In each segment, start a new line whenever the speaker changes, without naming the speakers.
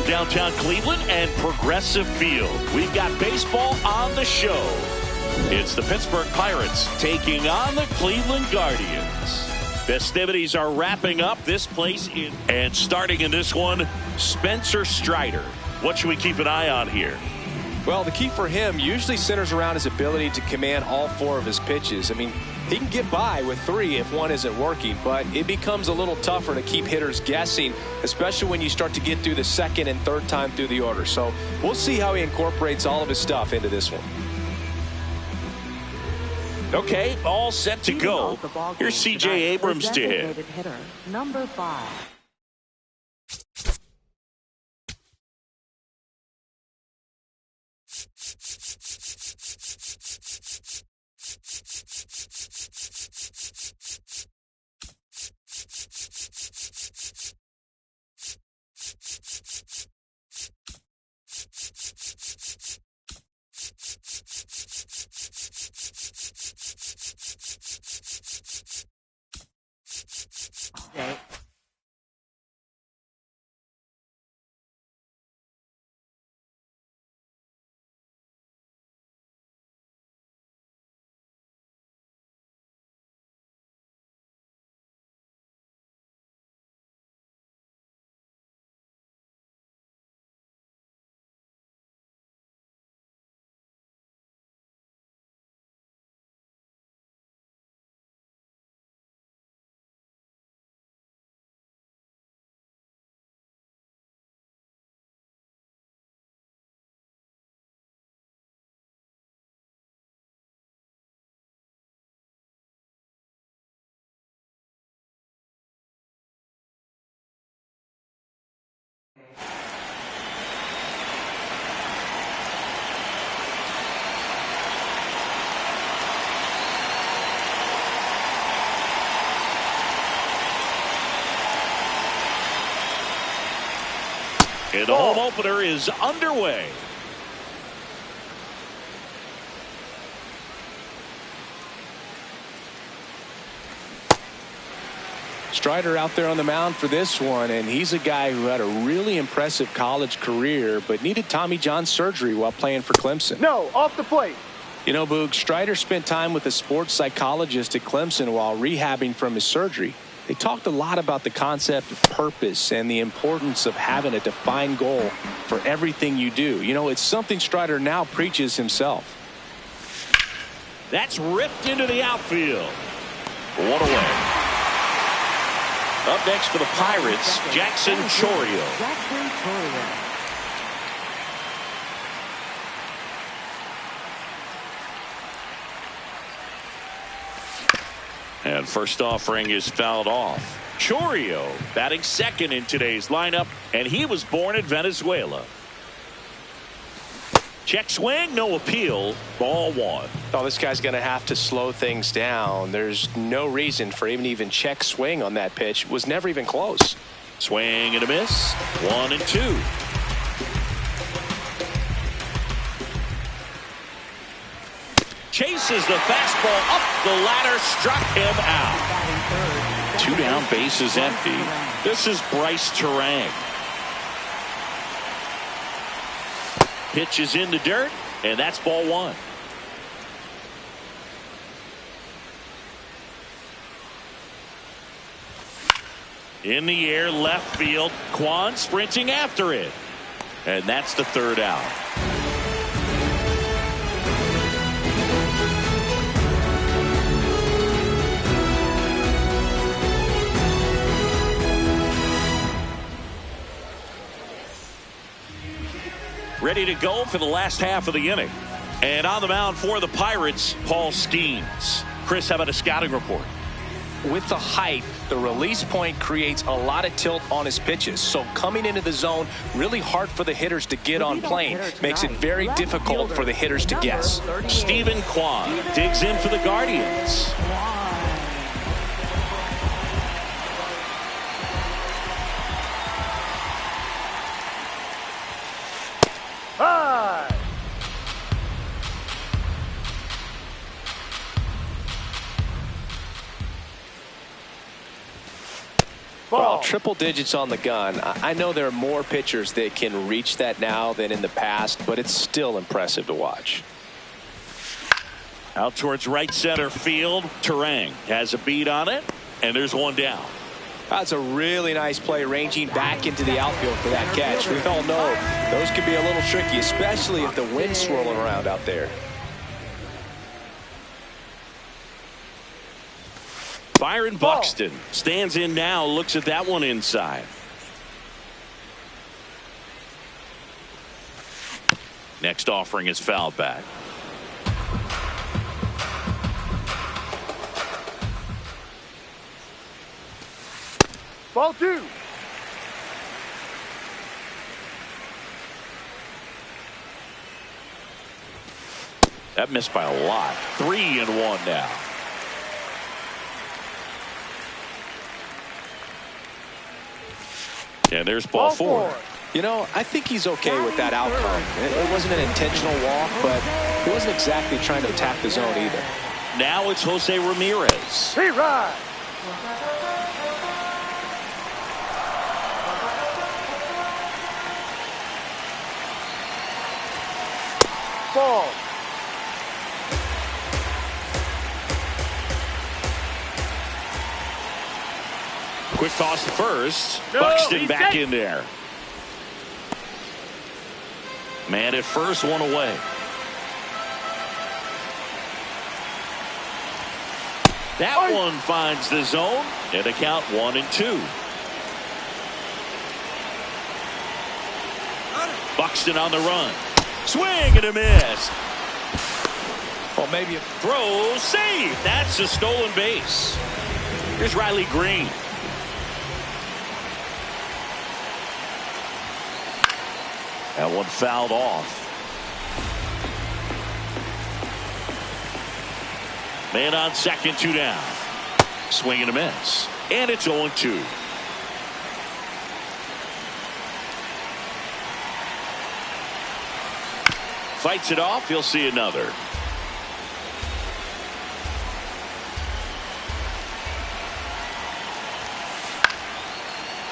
downtown Cleveland and Progressive Field. We've got baseball on the show. It's the Pittsburgh Pirates taking on the Cleveland Guardians. Festivities are wrapping up. This place in and starting in this one, Spencer Strider. What should we keep an eye on here?
Well, the key for him usually centers around his ability to command all four of his pitches. I mean, he can get by with three if one isn't working, but it becomes a little tougher to keep hitters guessing, especially when you start to get through the second and third time through the order. So we'll see how he incorporates all of his stuff into this one.
Okay, all set to go. Here's C.J. Abrams to hit.
Hitter, number 5.
And the home opener is underway.
Strider out there on the mound for this one, and he's a guy who had a really impressive college career but needed Tommy John surgery while playing for Clemson.
No, off the plate.
You know, Boog, Strider spent time with a sports psychologist at Clemson while rehabbing from his surgery. They talked a lot about the concept of purpose and the importance of having a defined goal for everything you do. You know, it's something Strider now preaches himself.
That's ripped into the outfield. One away. Up next for the Pirates, Jackson Chourio.
Jackson Chourio.
And first offering is fouled off. Chourio batting second in today's lineup, and he was born in Venezuela. Check swing, no appeal, ball 1.
Oh, this guy's going to have to slow things down. There's no reason for even check swing on that pitch. It was never even close.
Swing and a miss. 1 and 2. Chases the fastball up the ladder, struck him out. 2 down, bases empty. This is Bryce Turang. Pitch is in the dirt, and that's ball 1. In the air, left field. Kwan sprinting after it. And that's the 3rd out. Ready to go for the last half of the inning. And on the mound for the Pirates, Paul Skeens. Chris, how about a scouting report?
With the height, the release point creates a lot of tilt on his pitches. So coming into the zone, really hard for the hitters to get on plane. Makes it very difficult for the hitters to guess.
Stephen Kwan digs in for the Guardians.
Well, triple digits on the gun. I know there are more pitchers that can reach that now than in the past, but it's still impressive to watch.
Out towards right center field. Turang has a beat on it, and there's one down.
That's a really nice play, ranging back into the outfield for that catch. We all know those can be a little tricky, especially if the wind's swirling around out there.
Byron Buxton stands in now, looks at that one inside. Next offering is fouled back.
Ball 2.
That missed by a lot. 3-1 now. And there's ball 4.
You know, I think he's okay with that outcome. It wasn't an intentional walk, but he wasn't exactly trying to attack the zone either.
Now it's Jose Ramirez.
He rides. Ball.
Quick toss to first. Buxton back in there. Man at first, one away. That one finds the zone, and the count 1-2. Buxton on the run. Swing and a miss.
Well, maybe a
Throw, save. That's a stolen base. Here's Riley Green. That one fouled off. Man on second, 2 down. Swing and a miss. And it's 0-2. Fights it off. He'll see another.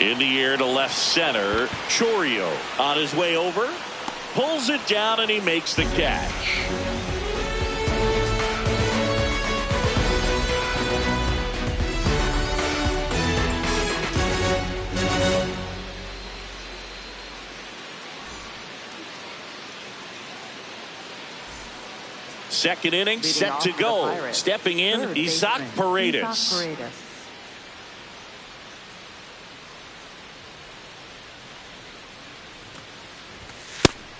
In the air to left center. Chourio on his way over. Pulls it down and he makes the catch. Second inning set to go. Stepping in, Isaac Paredes.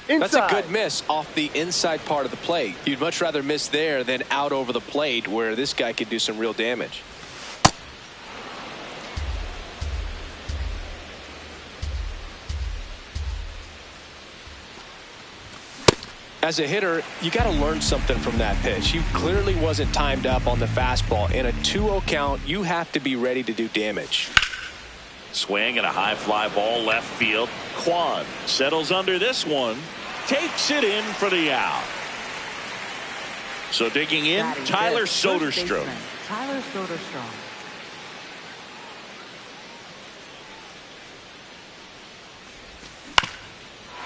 That's a good miss off the inside part of the plate. You'd much rather miss there than out over the plate, where this guy could do some real damage. As a hitter, you got to learn something from that pitch. He clearly wasn't timed up on the fastball. In a 2-0 count, you have to be ready to do damage.
Swing and a high fly ball left field. Kwan settles under this one. Takes it in for the out. So digging in, Tyler Soderstrom.
Tyler Soderstrom.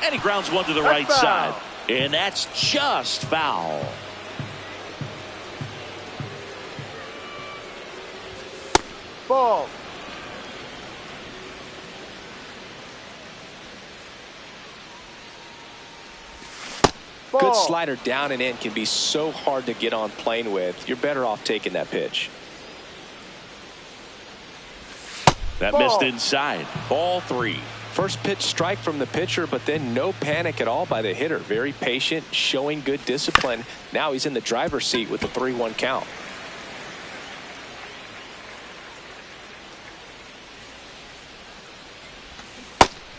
And he grounds one to the right side. And that's just foul.
Ball.
Good slider down and in can be so hard to get on plane with. You're better off taking that pitch.
That missed inside. Ball 3.
First pitch strike from the pitcher, but then no panic at all by the hitter. Very patient, showing good discipline. Now he's in the driver's seat with the 3-1 count.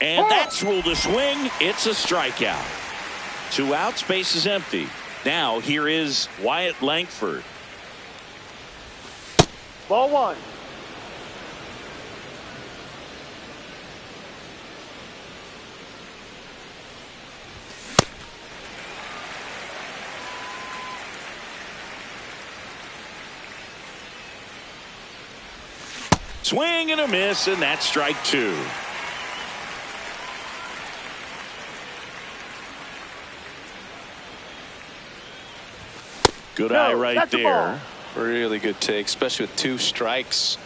And that's ruled a swing. It's a strikeout. 2 outs, base is empty. Now here is Wyatt Langford.
Ball 1.
Swing and a miss, and that's strike two. Good eye right there.
Really good take, especially with 2 strikes.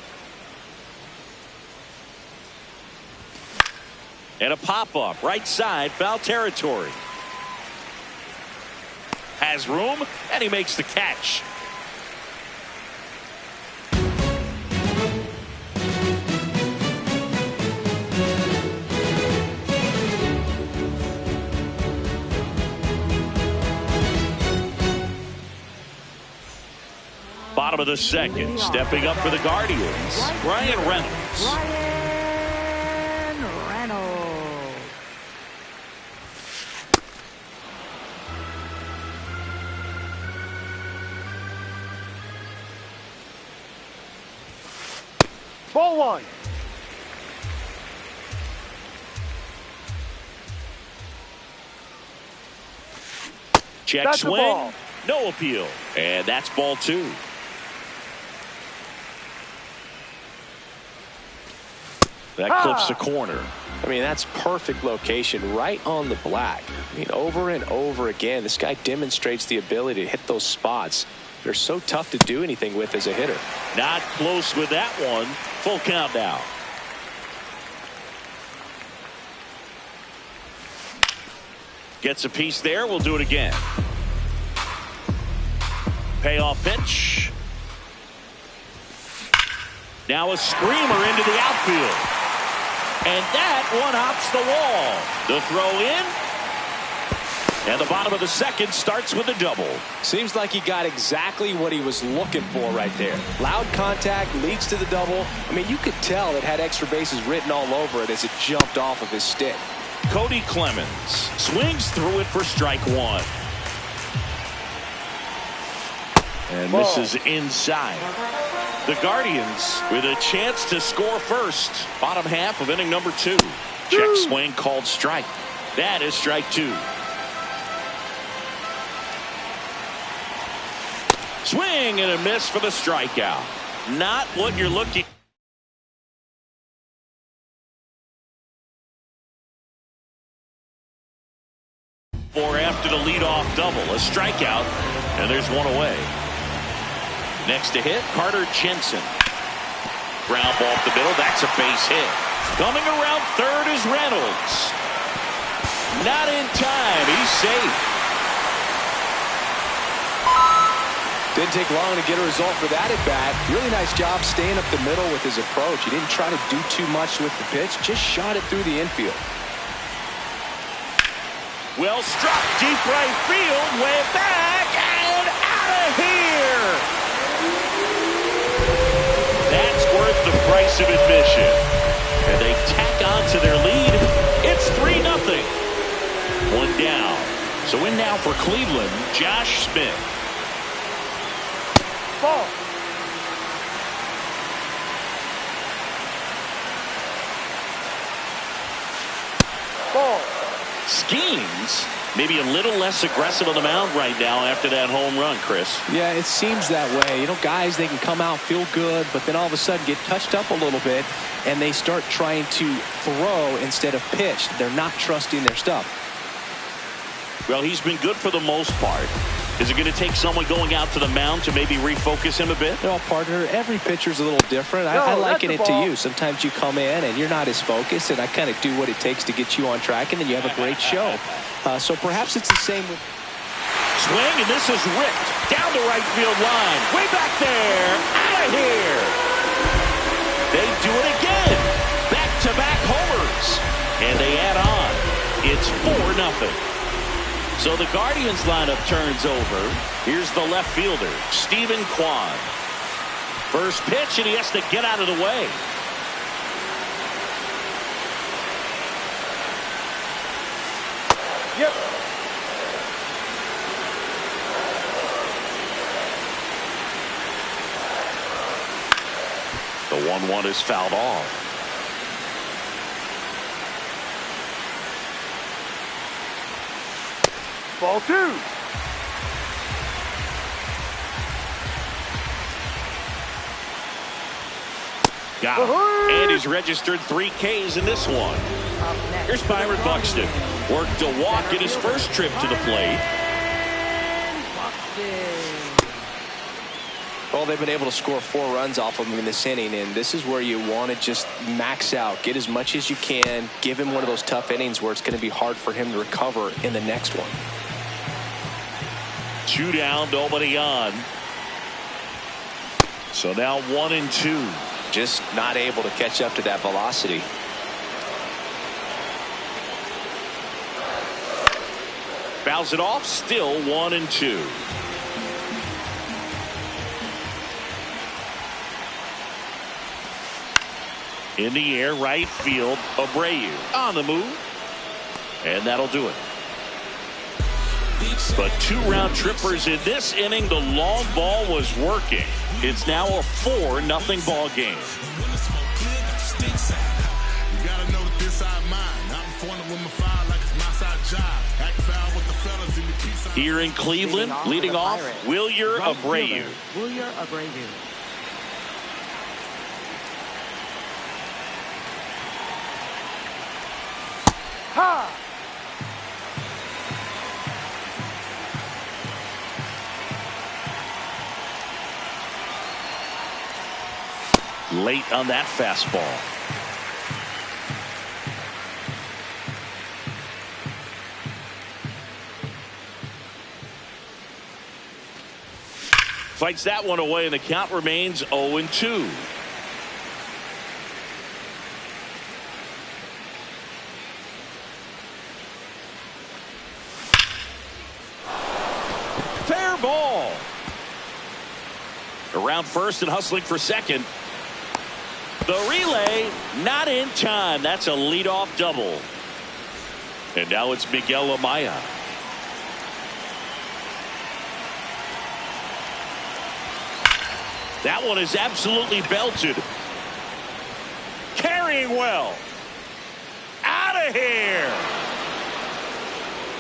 And a pop-up, right side, foul territory. Has room, and he makes the catch. Bottom of the second, stepping up for the Guardians, Ryan Reynolds.
Ryan Reynolds.
Ball 1.
Check
That's the
swing,
ball.
no appeal. And that's ball 2. That clips the corner.
I mean, that's perfect location, right on the black. I mean, over and over again, this guy demonstrates the ability to hit those spots. They're so tough to do anything with as a hitter.
Not close with that one. Full count now. Gets a piece there. We'll do it again. Payoff pitch. Now a screamer into the outfield. And that one hops the wall. The throw in. And the bottom of the second starts with a double.
Seems like he got exactly what he was looking for right there. Loud contact leads to the double. I mean, you could tell it had extra bases written all over it as it jumped off of his stick.
Cody Clemens swings through it for strike 1. And misses inside. The Guardians with a chance to score first. Bottom half of inning number 2. Check swing called strike. That is strike 2. Swing and a miss for the strikeout. Not what you're looking for after the leadoff double. A strikeout, and there's one away. Next to hit, Carter Jensen. Ground ball up the middle. That's a base hit. Coming around third is Reynolds. Not in time. He's safe.
Didn't take long to get a result for that at bat. Really nice job staying up the middle with his approach. He didn't try to do too much with the pitch. Just shot it through the infield.
Well struck, deep right field, way back, and out of here. That's worth the price of admission. And they tack on to their lead. It's 3-0. One down. So in now for Cleveland, Josh Smith.
Ball. Ball.
Schemes maybe a little less aggressive on the mound right now after that home run, Chris.
Yeah, it seems that way. You know, guys, they can come out, feel good, but then all of a sudden get touched up a little bit, and they start trying to throw instead of pitch. They're not trusting their stuff.
Well, he's been good for the most part. Is it going to take someone going out to the mound to maybe refocus him a bit?
Well, partner, every pitcher's a little different. I liken it to you. Sometimes you come in and you're not as focused, and I kind of do what it takes to get you on track, and then you have a great show. So perhaps it's the same with...
Swing, and this is ripped down the right field line. Way back there. Out of here. They do it again. Back-to-back homers. And they add on. It's 4-0. So the Guardians lineup turns over. Here's the left fielder, Stephen Kwan. First pitch, and he has to get out of the way.
Yep.
The 1-1 is fouled off.
Ball 2.
Got him. And he's registered 3 Ks in this one. Here's Byron Buxton. Worked a walk in his first trip to the plate.
Well, they've been able to score 4 runs off of him in this inning, and this is where you want to just max out, get as much as you can, give him one of those tough innings where it's going to be hard for him to recover in the next one.
2 down, nobody on. So now 1-2.
Just not able to catch up to that velocity.
Fouls it off, still 1-2. In the air, right field, Abreu on the move. And that'll do it. But 2 round trippers in this inning. The long ball was working. It's now a 4-0 ball game. Here in Cleveland, leading off, Wilyer Abreu.
Wilyer Abreu.
Ha!
Late on that fastball. Fights that one away, and the count remains 0-2. Fair ball. Around first and hustling for second. The relay not in time. That's a leadoff double. And now it's Miguel Amaya. That one is absolutely belted. Carrying well. Out of here.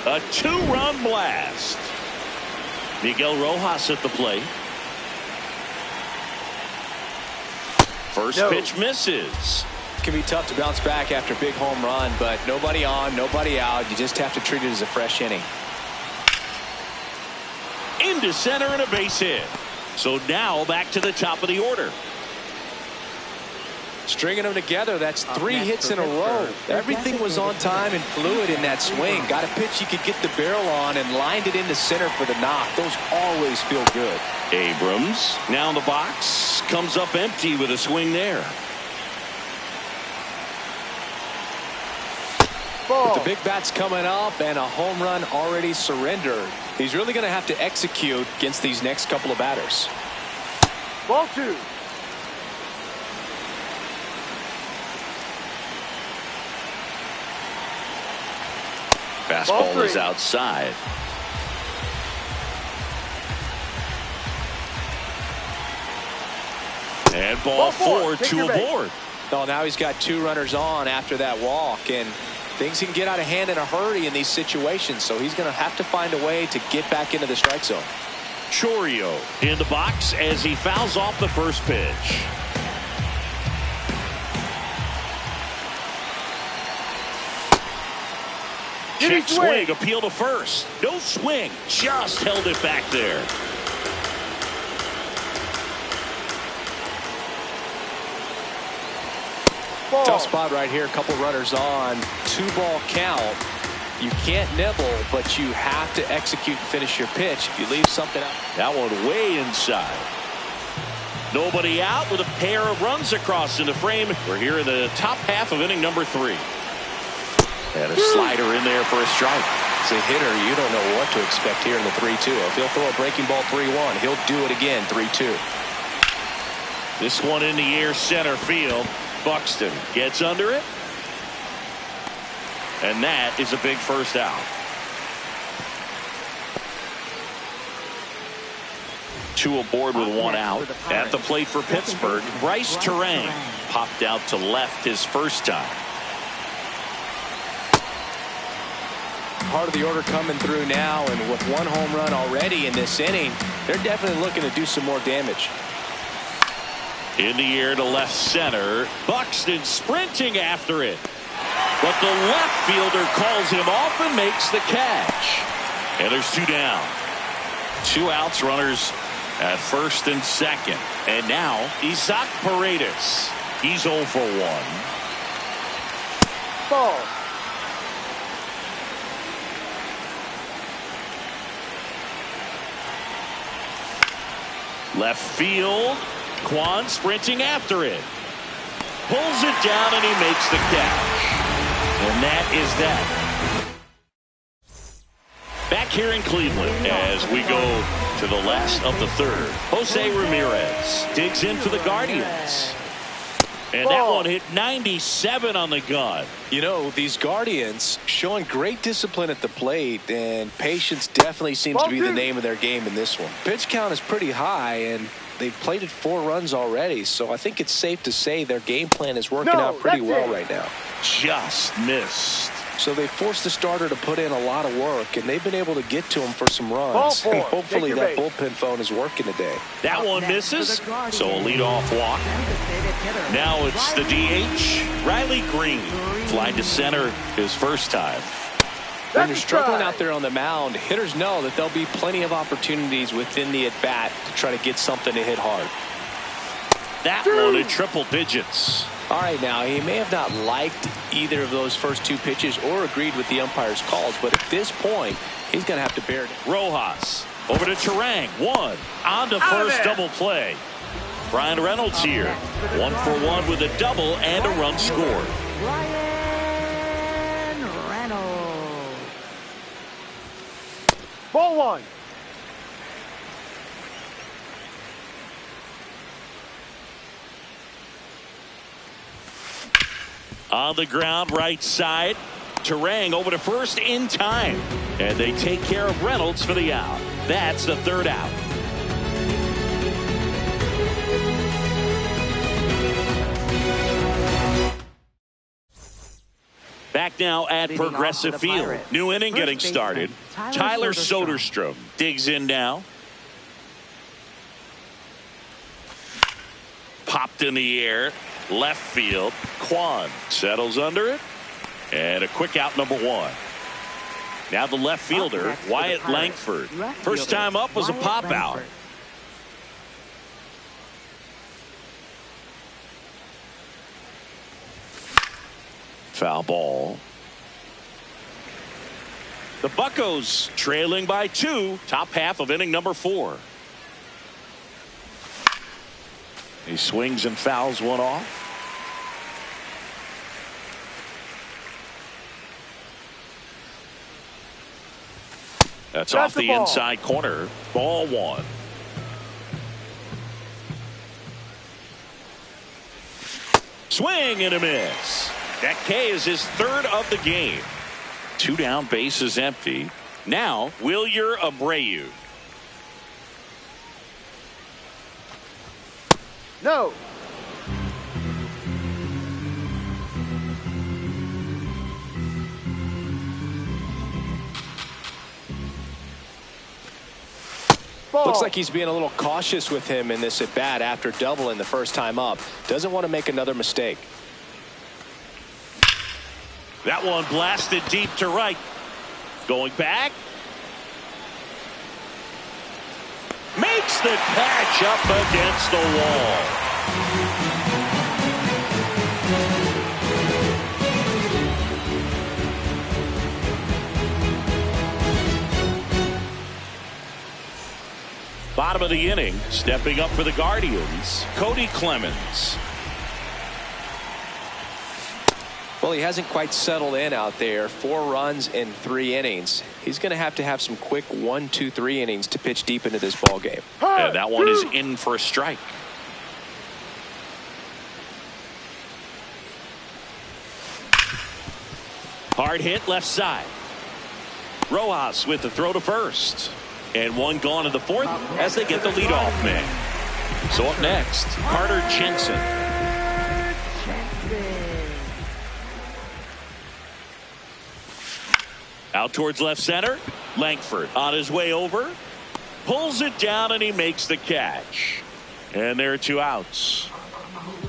A 2-run blast. Miguel Rojas at the plate. First pitch misses.
It can be tough to bounce back after a big home run, but nobody on, nobody out. You just have to treat it as a fresh inning.
Into center and a base hit. So now back to the top of the order.
Stringing them together, that's 3 hits in a row. Everything was on time and fluid in that swing. Got a pitch you could get the barrel on and lined it into center for the knock. Those always feel good.
Abrams now in the box, comes up empty with a swing there.
With the big bats coming up and a home run already surrendered, he's really going to have to execute against these next couple of batters.
Ball 2.
Fastball is outside. And ball 4, 2 aboard.
Oh, now he's got 2 runners on after that walk, and things can get out of hand in a hurry in these situations, so he's going to have to find a way to get back into the strike zone.
Chourio in the box as he fouls off the first pitch. Check swing, appeal to first. No swing, just held it back there.
Ball.
Tough spot right here. A couple runners on. 2-ball count. You can't nibble, but you have to execute and finish your pitch. If you leave something out.
That one way inside. Nobody out with a pair of runs across in the frame. We're here in the top half of inning number 3. And a slider in there for a strike.
As a hitter, you don't know what to expect here in the 3-2. If he'll throw a breaking ball 3-1, he'll do it again 3-2.
This one in the air center field. Buxton gets under it. And that is a big first out. 2 aboard with 1 out. At the plate for Pittsburgh, Bryce Turang popped out to left his first time.
Part of the order coming through now, and with 1 home run already in this inning, they're definitely looking to do some more damage.
In the air to left center. Buxton sprinting after it. But the left fielder calls him off and makes the catch. And there's 2 down. 2 outs, runners at first and second. And now Isaac Paredes. He's 0 for 1.
Ball.
Left field. Kwan sprinting after it. Pulls it down and he makes the catch. And that is that. Back here in Cleveland as we go to the last of the third. Jose Ramirez digs in for the Guardians. And that one hit 97 on the gun.
You know, these Guardians showing great discipline at the plate, and patience definitely seems to be the name of their game in this one. Pitch count is pretty high, and they've plated 4 runs already, so I think it's safe to say their game plan is working out pretty well right now.
Just missed.
So they forced the starter to put in a lot of work, and they've been able to get to him for some runs. And hopefully that bullpen phone is working today.
That one misses, so a leadoff walk. Now it's the DH, Riley Green. Flying to center his first time.
When you're struggling out there on the mound, hitters know that there'll be plenty of opportunities within the at-bat to try to get something to hit hard.
That one in triple digits.
All right, now, he may have not liked either of those first 2 pitches or agreed with the umpire's calls, but at this point, he's going to have to bear it.
Rojas over to Turang. 1 on to first double play. Brian Reynolds here. 1 for 1 with a double and a run scored.
Ryan Reynolds.
Ball 1.
On the ground, right side. Turang over to first in time. And they take care of Reynolds for the out. That's the 3rd out. Back now at Progressive Field. New inning getting started. Tyler Soderstrom digs in now. Popped in the air. Left field. Kwan settles under it. And a quick out, number 1. Now the left fielder, Wyatt Langford. First time up was a pop out. Foul ball. The Buccos trailing by 2. Top half of inning number 4. He swings and fouls one off. That's off the inside corner. Ball 1. Swing and a miss. That K is his 3rd of the game. 2 down, bases empty. Now Wilyer Abreu.
No. Ball.
Looks like he's being a little cautious with him in this at bat after doubling the first time up. Doesn't want to make another mistake.
That one blasted deep to right. Going back. Makes the catch up against the wall. Bottom of the inning, stepping up for the Guardians, Cody Clemens.
Well, he hasn't quite settled in out there. 4 runs in 3 innings. He's going to have some quick 1, 2, 3 innings to pitch deep into this ball game.
And that one is in for a strike. Hard hit left side. Rojas with the throw to first. And 1 gone in the 4th as they get the leadoff man. So up next, Carter Jensen. Out towards left center. Langford on his way over. Pulls it down and he makes the catch. And there are 2 outs.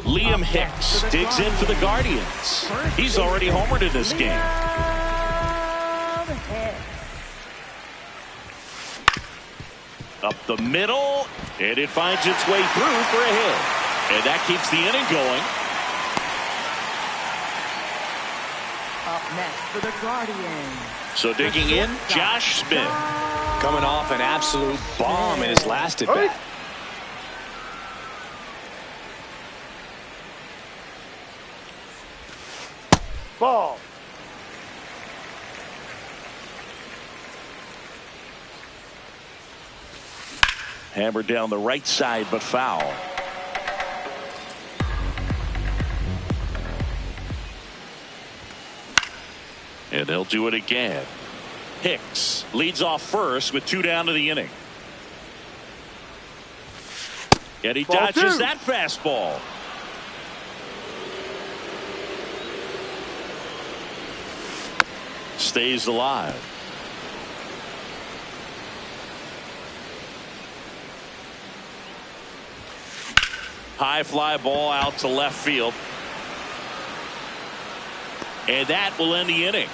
Liam Hicks digs in for the Guardians. He's already homered in this game. Up the middle, and it finds its way through for a hit. And that keeps the inning going.
Up next for the Guardians.
So digging in, Josh Smith.
Coming off an absolute bomb in his last at bat.
Ball.
Hammered down the right side, but foul. And they'll do it again. Hicks leads off first with 2 down to the inning. And he dodges that fastball. Stays alive. High fly ball out to left field. And that will end the inning.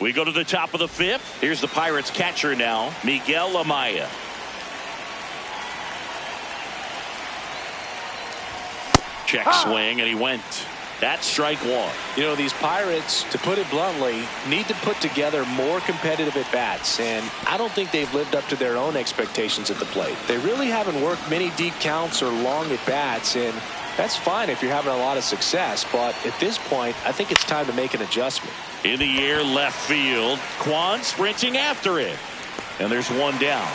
We go to the top of the 5th. Here's the Pirates catcher now, Miguel Amaya. Check swing, and he went. That's strike 1.
You know, these Pirates, to put it bluntly, need to put together more competitive at-bats, and I don't think they've lived up to their own expectations at the plate. They really haven't worked many deep counts or long at-bats, and that's fine if you're having a lot of success, but at this point, I think it's time to make an adjustment.
In the air, left field. Kwan sprinting after it. And there's 1 down.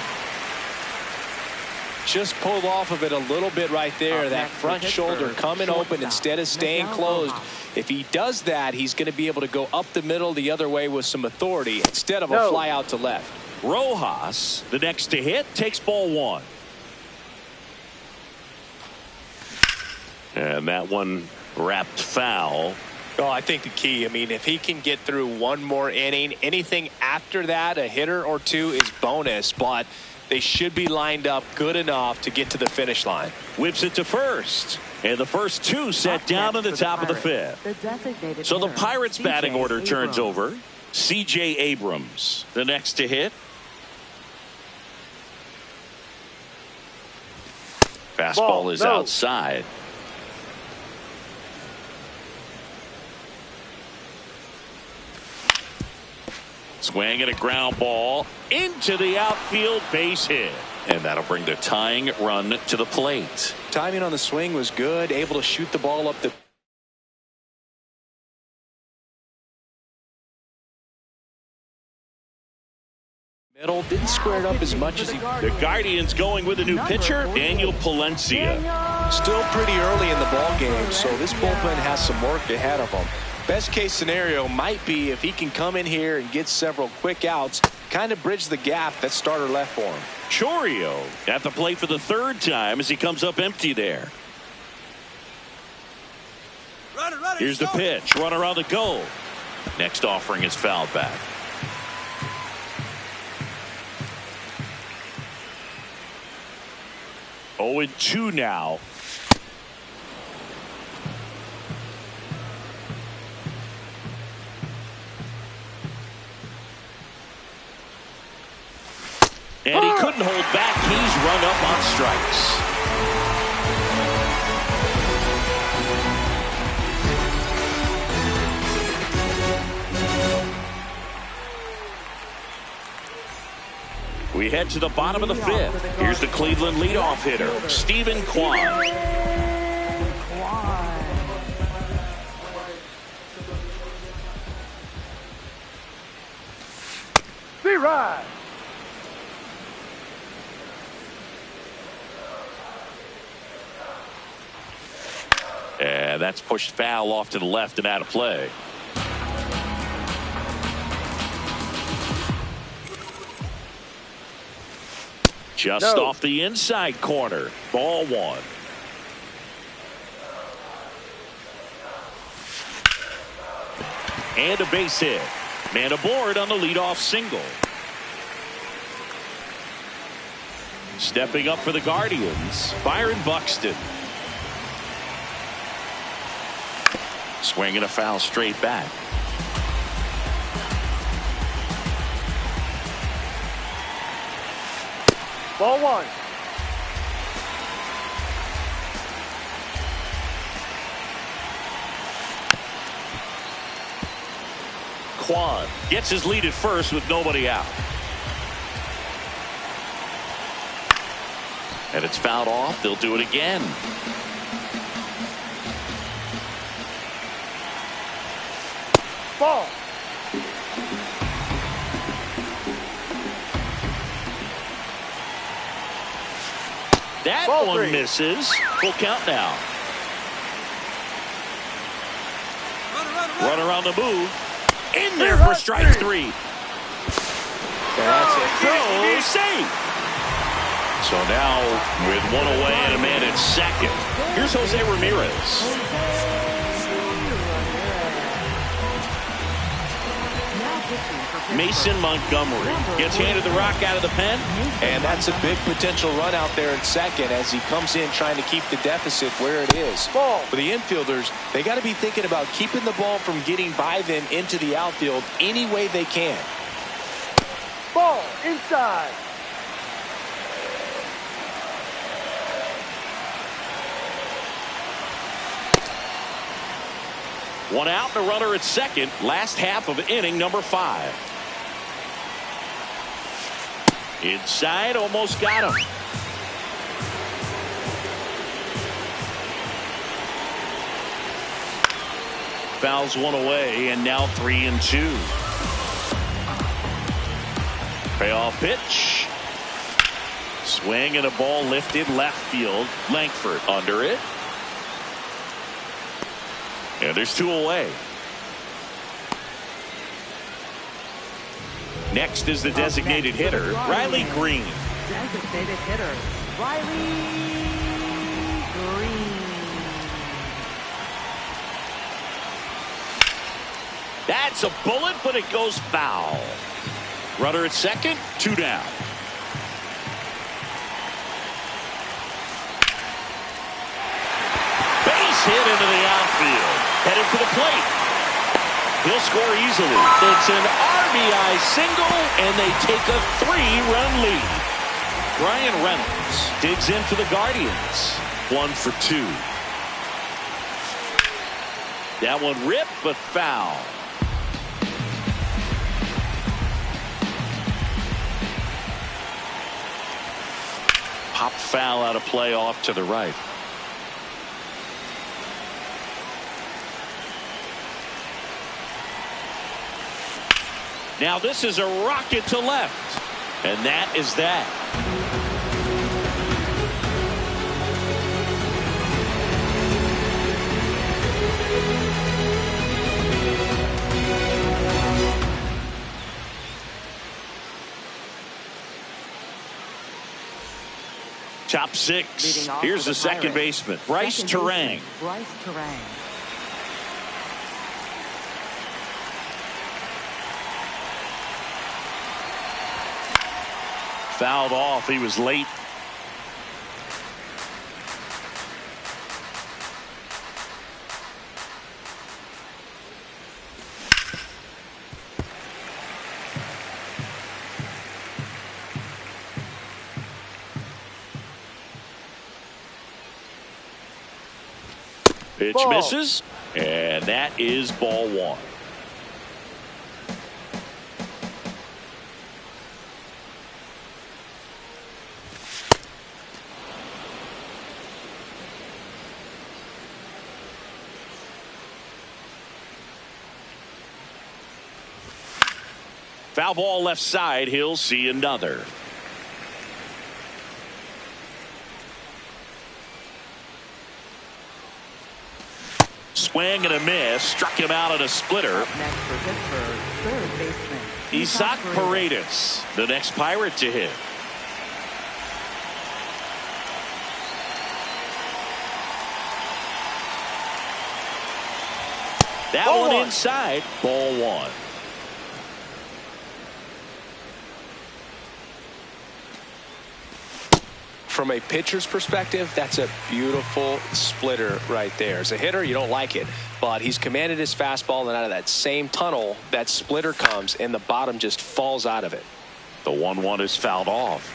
Just pulled off of it a little bit right there. That front shoulder coming open instead of staying closed. If he does that, he's going to be able to go up the middle the other way with some authority instead of a fly out to left.
Rojas, the next to hit, takes ball 1. And that one wrapped foul.
Oh, I think the key, I mean, if he can get through one more inning, anything after that, a hitter or 2 is bonus, but they should be lined up good enough to get to the finish line.
Whips it to first. And the first 2 set down in the top of the 5th. So the Pirates batting order turns over. C.J. Abrams, the next to hit. Fastball is outside. Swing and a ground ball into the outfield, base hit. And that'll bring the tying run to the plate.
Timing on the swing was good, able to shoot the ball up the middle. Didn't square it up as much as he.
The Guardians going with a new pitcher, Daniel Palencia.
Still pretty early in the ball game, so this bullpen has some work ahead of them. Best case scenario might be if he can come in here and get several quick outs, kind of bridge the gap that starter left for him.
Chourio at the plate for the 3rd time as he comes up empty there. Here's the pitch. Runner on the go. Next offering is fouled back. Oh, 0-2 now. And he couldn't hold back. He's run up on strikes. We head to the bottom of the 5th. Here's the Cleveland leadoff hitter, Stephen Kwan.
B-Ride.
And that's pushed foul off to the left and out of play. Just off the inside corner. Ball 1. And a base hit. Man aboard on the leadoff single. Stepping up for the Guardians, Byron Buxton. Swinging a foul straight back.
Ball one.
Kwan gets his lead at first with nobody out. And it's fouled off. They'll do it again.
Ball.
That
Ball
one
three.
misses. Full count now. Runner on the move. In there for strike three.
That's it.
Throw safe. So now with one away and a man at second, here's Jose Ramirez. Mason Montgomery gets handed the rock out of the pen.
And that's a big potential run out there in second as he comes in trying to keep the deficit where it is.
Ball.
For the infielders, they got to be thinking about keeping the ball from getting by them into the outfield any way they can.
Ball inside.
One out and a runner at second. Last half of inning number 5. Inside, almost got him. Fouls one away, and now 3-2. Payoff pitch. Swing and a ball lifted left field. Langford under it. And there's 2 away. Next is the designated hitter, Riley Green.
Designated hitter, Riley Green.
That's a bullet, but it goes foul. Runner at second, 2 down. Base hit into the outfield. Headed for the plate. He'll score easily. It's an RBI single, and they take a 3-run lead. Brian Reynolds digs in for the Guardians. 1 for 2. That one ripped, but foul. Pop foul out of play off to the right. Now this is a rocket to left. And that is that. Top 6. Here's the second baseman, Bryce Turang.
Bryce Turang.
Fouled off. He was late. Pitch
Ball.
misses, and that is ball 1. Foul ball left side. He'll see another. Swing and a miss. Struck him out at a splitter.
Up next for Pittsburgh, third baseman
Isaac Paredes, the next Pirate to hit. That
Ball
one
one.
inside. Ball 1.
from a pitcher's perspective, that's a beautiful splitter right there. As a hitter, you don't like it, but he's commanded his fastball, and out of that same tunnel, that splitter comes, and the bottom just falls out of it.
The 1-1 is fouled off.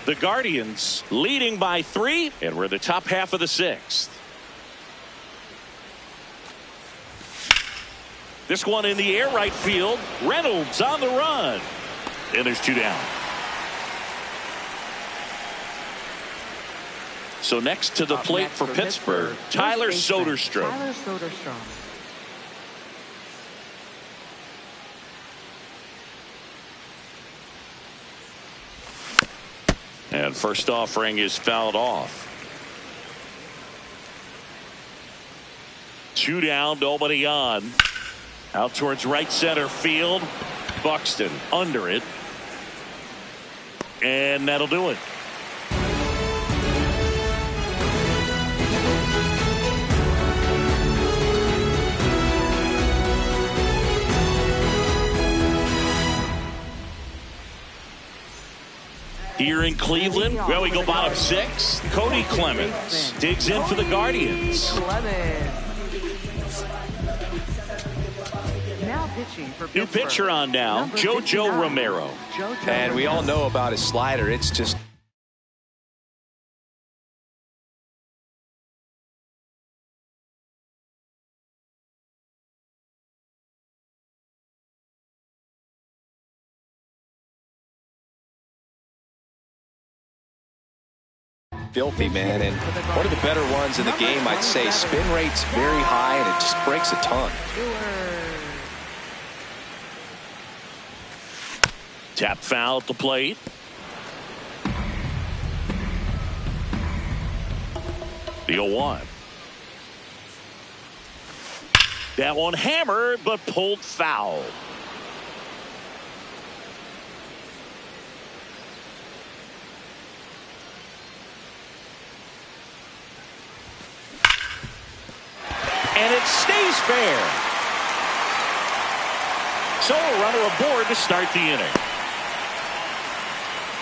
The Guardians leading by 3, and we're in the top half of the 6th. This one in the air right field. Reynolds on the run. And there's 2 down. So next to the plate for Pittsburgh, Tyler Soderstrom.
Tyler Soderstrom.
And first offering is fouled off. 2 down, nobody on. Out towards right center field. Buxton under it. And that'll do it. Here in Cleveland, well, we go bottom 6. Cody Clemens digs in for the Guardians. New pitcher on now, JoJo Romero.
And we all know about his slider. It's just filthy, man. And one of the better ones in the game, I'd say. Spin rate's very high, and it just breaks a ton.
Tap foul at the plate. The 0-1. That one hammered, but pulled foul. And it stays fair. So a runner aboard to start the inning.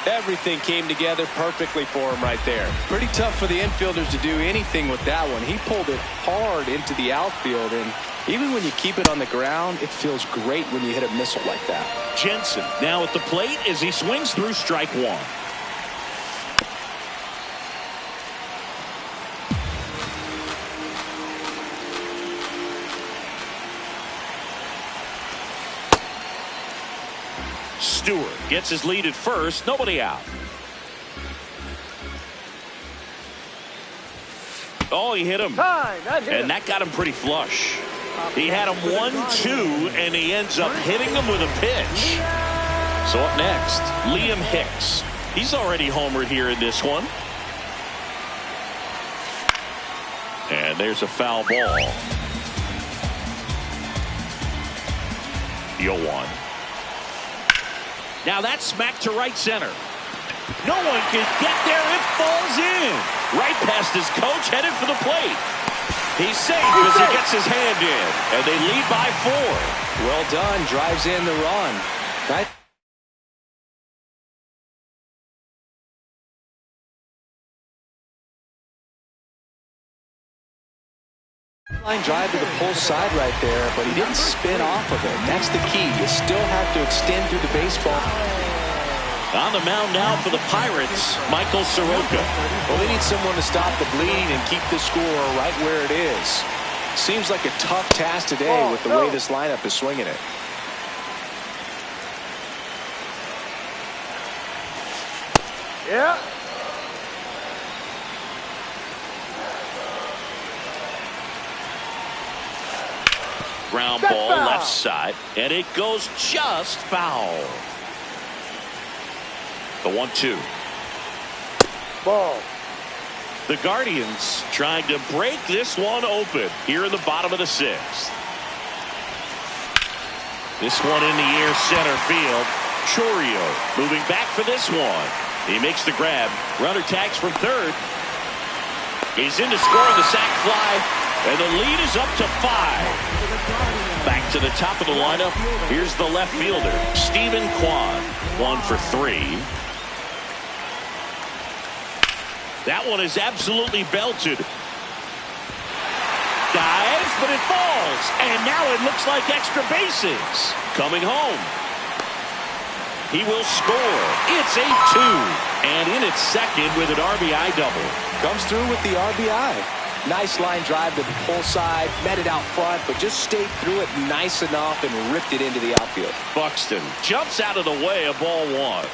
Everything came together perfectly for him right there. Pretty tough for the infielders to do anything with that one. He pulled it hard into the outfield, and even when you keep it on the ground, it feels great when you hit a missile like that.
Jensen now at the plate as he swings through strike 1. Stewart gets his lead at first, nobody out. Oh, he hit him. And that got him pretty flush. He had him 1-2, and he ends up hitting him with a pitch. So up next, Liam Hicks. He's already homered here in this one. And there's a foul ball. The 0-1. Now that's smacked to right center. No one can get there. It falls in. Right past his coach, headed for the plate. He's safe as he gets his hand in. And they lead by 4.
Well done. Drives in the run. Right. Line drive to the pull side right there, but he didn't spin off of it. That's the key. You still have to extend through the baseball.
On the mound now for the Pirates, Michael Soroka.
Well, they need someone to stop the bleeding and keep the score right where it is. Seems like a tough task today with the way this lineup is swinging it.
Yeah.
Ground ball left side, and it goes just foul. The 1-2.
Ball.
The Guardians trying to break this one open here in the bottom of the 6th. This one in the air center field. Chourio moving back for this one. He makes the grab. Runner tags from third. He's in to score the sac fly. And the lead is up to 5. Back to the top of the lineup. Here's the left fielder, Stephen Kwan. 1 for 3. That one is absolutely belted. Dives, but it falls. And now it looks like extra bases. Coming home. He will score. It's 8-2. And in its second with an RBI double.
Comes through with the RBI. Nice line drive to the pull side. Met it out front, but just stayed through it nice enough and ripped it into the outfield.
Buxton jumps out of the way of ball one.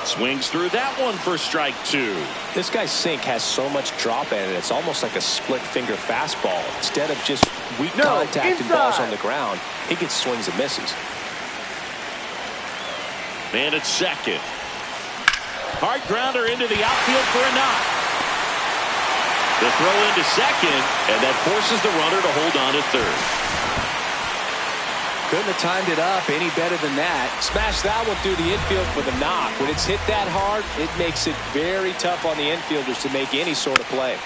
Swings through that one for strike two.
This guy's sink has so much drop in it. It's almost like a split finger fastball. Instead of just weak contact and balls on the ground, he gets swings and misses.
Man at second. Hard grounder into the outfield for a knock. The throw into second, and that forces the runner to hold on to third.
Couldn't have timed it up any better than that. Smashed that one through the infield for the knock. When it's hit that hard, it makes it very tough on the infielders to make any sort of play.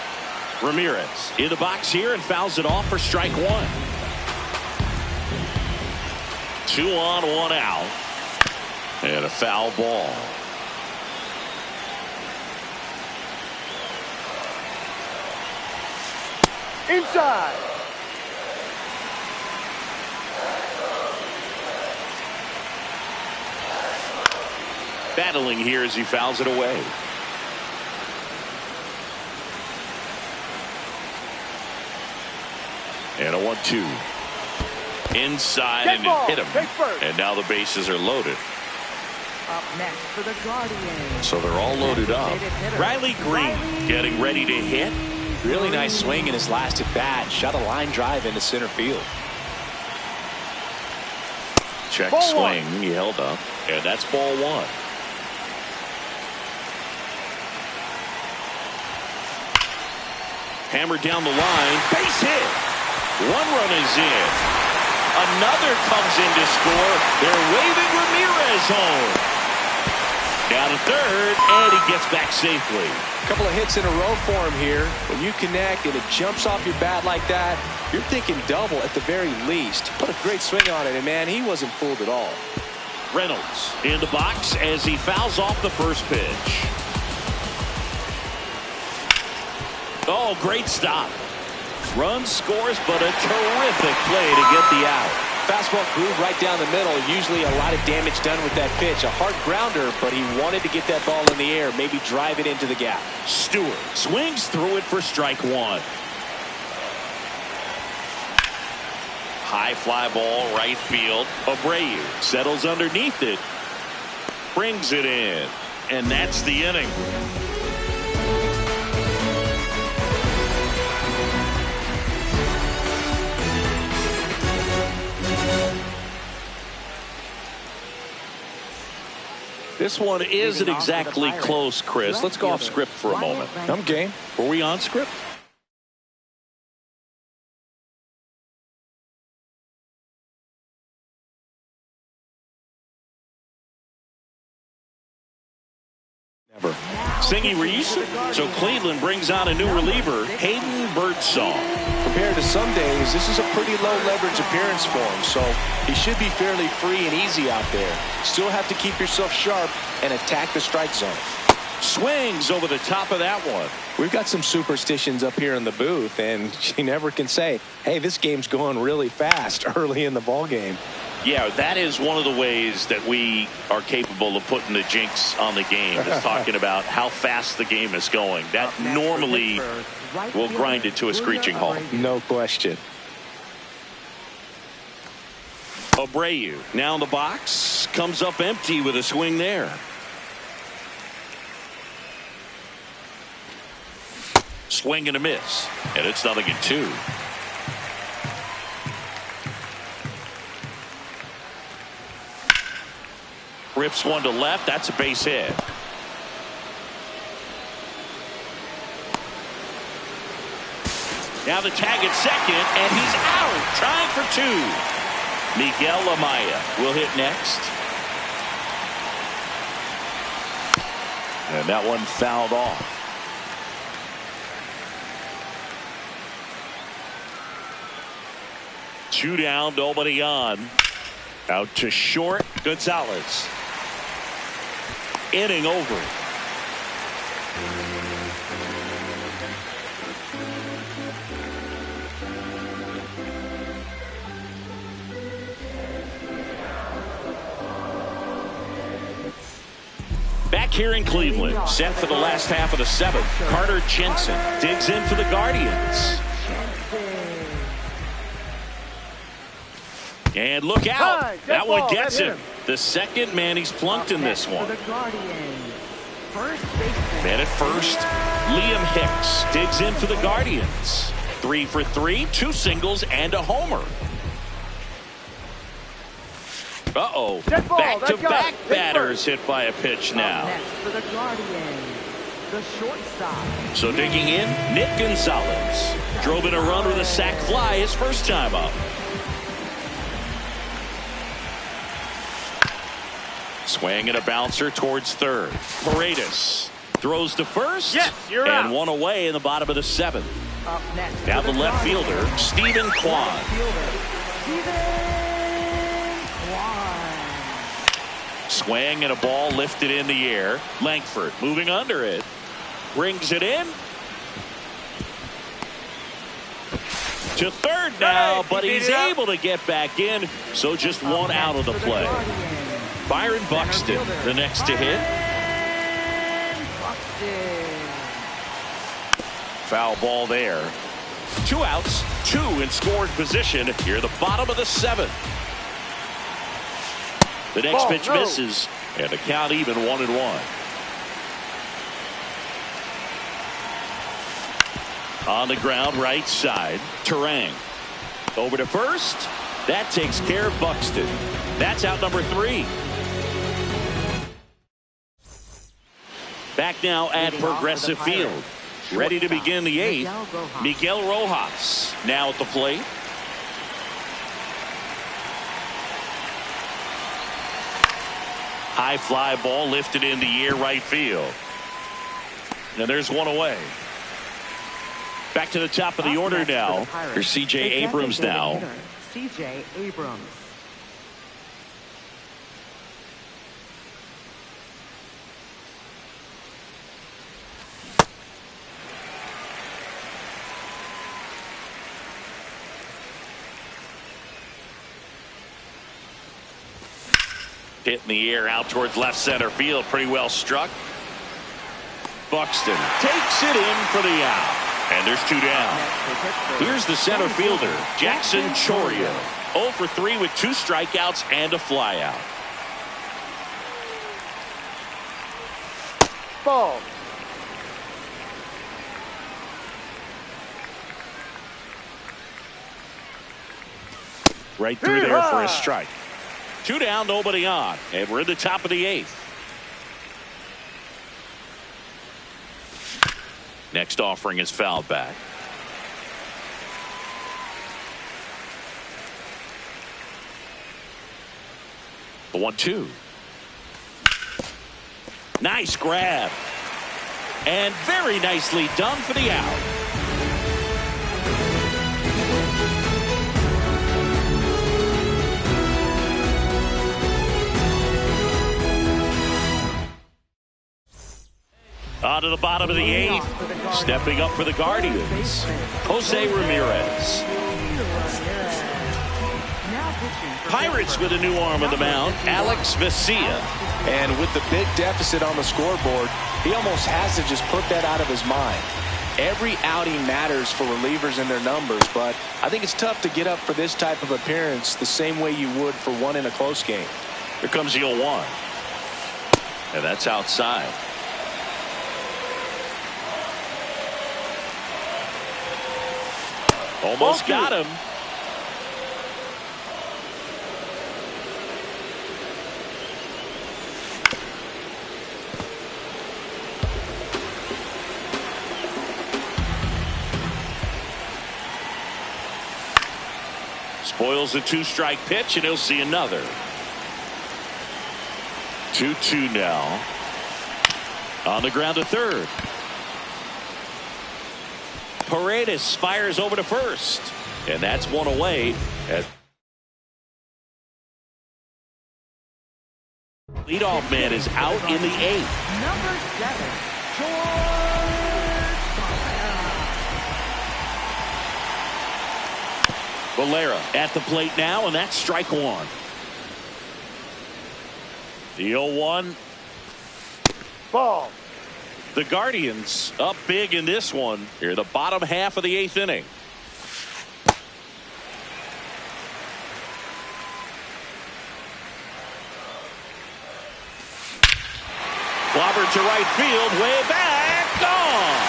Ramirez in the box here and fouls it off for strike one. 2 on, 1 out. And a foul ball.
Inside.
Battling here as he fouls it away. And a 1-2. Inside and it hit him. And now the bases are loaded.
Up next for the Guardians.
So they're all loaded up. Riley Green getting ready to hit.
Really nice swing in his last at bat. Shot a line drive into center field.
Check
Ball
swing.
one.
He held up. And that's ball one. Hammered down the line. Base hit. 1 run is in. Another comes in to score. They're waving Ramirez home. Down to third, and he gets back safely.
A couple of hits in a row for him here. When you connect and it jumps off your bat like that, you're thinking double at the very least. Put a great swing on it, and man, he wasn't fooled at all.
Reynolds in the box as he fouls off the first pitch. Oh, great stop. Run scores, but a terrific play to get the out.
Fastball groove right down the middle. Usually a lot of damage done with that pitch. A hard grounder, but he wanted to get that ball in the air, maybe drive it into the gap.
Stewart swings through it for strike one. High fly ball, right field. Abreu settles underneath it. Brings it in. And that's the inning. This one isn't exactly close, Chris. Let's go off script for a moment.
I'm game.
Were we on script?
Never.
Singy Reese. So Cleveland brings out a new reliever, Hayden Birdsong.
Compared to some days, this is a pretty low leverage appearance for him, so he should be fairly free and easy out there. Still have to keep yourself sharp and attack the strike zone.
Swings over the top of that one.
We've got some superstitions up here in the booth, and you never can say, hey, this game's going really fast early in the ball game.
Yeah, that is one of the ways that we are capable of putting the jinx on the game, is talking about how fast the game is going. That normally will grind it to a screeching halt.
No question.
Abreu now in the box, comes up empty with a swing there. Swing and a miss, and it's 0-2. Rips one to left. That's a base hit. Now the tag at second, and he's out, trying for two. Miguel Amaya will hit next. And that one fouled off. 2 down, nobody on. Out to short, Gonzalez. Inning over. Back here in Cleveland, set for the last half of the 7th. Carter Jensen digs in for the Guardians. And look out. That one gets him. The second man he's plunked in this one. Man at first, Liam Hicks digs in for the Guardians. 3 for 3, 2 singles and a homer. Uh-oh. Back-to-back batters hit by a pitch now. So digging in, Nick Gonzalez. Drove in a run with a sac fly his first time up. Swing and a bouncer towards third. Paredes throws to first.
Yes, you're
and
out.
one away in the bottom of the 7th. Now the left fielder, Stephen Kwan. Swing and a ball lifted in the air. Langford moving under it. Brings it in. To third now, but he's able to get back in. So just one out of the play. Byron Buxton, the next to hit. Foul ball there. 2 outs, 2 in scoring position here, the bottom of the 7th. The next pitch misses, and the count even 1-1. On the ground, right side, Turang. Over to first. That takes care of Buxton. That's out number 3. Back now at Progressive Field. Ready to begin the 8th. Miguel Rojas now at the plate. High fly ball lifted in the air right field. And there's one away. Back to the top of the order now. Here's C.J. Abrams now.
C.J. Abrams.
Hit in the air out towards left center field. Pretty well struck. Buxton takes it in for the out. And there's 2 down. Here's the center fielder, Jackson Chourio. 0 for 3 with 2 strikeouts and a flyout.
Ball.
Right through there for a strike. 2 down, nobody on. And we're in the top of the 8th. Next offering is fouled back. The 1-2. Nice grab. And very nicely done for the out. On to the bottom of the 8th. Stepping up for the Guardians, Jose Ramirez. Pirates with a new arm on the mound, Alex Vesia.
And with the big deficit on the scoreboard, he almost has to just put that out of his mind. Every outing matters for relievers and their numbers, but I think it's tough to get up for this type of appearance the same way you would for one in a close game.
Here comes the 0-1. And that's outside. Almost got him. Spoils the 2-strike pitch, and he'll see another. 2-2 now. On the ground to third. Paredes fires over to first. And that's one away. Leadoff man is out in the 8th.
Number 7, George
Valera at the plate now, and that's strike 1. The 0-1.
Ball.
The Guardians up big in this one. Here, the bottom half of the 8th inning. Clobbered to right field, way back, gone.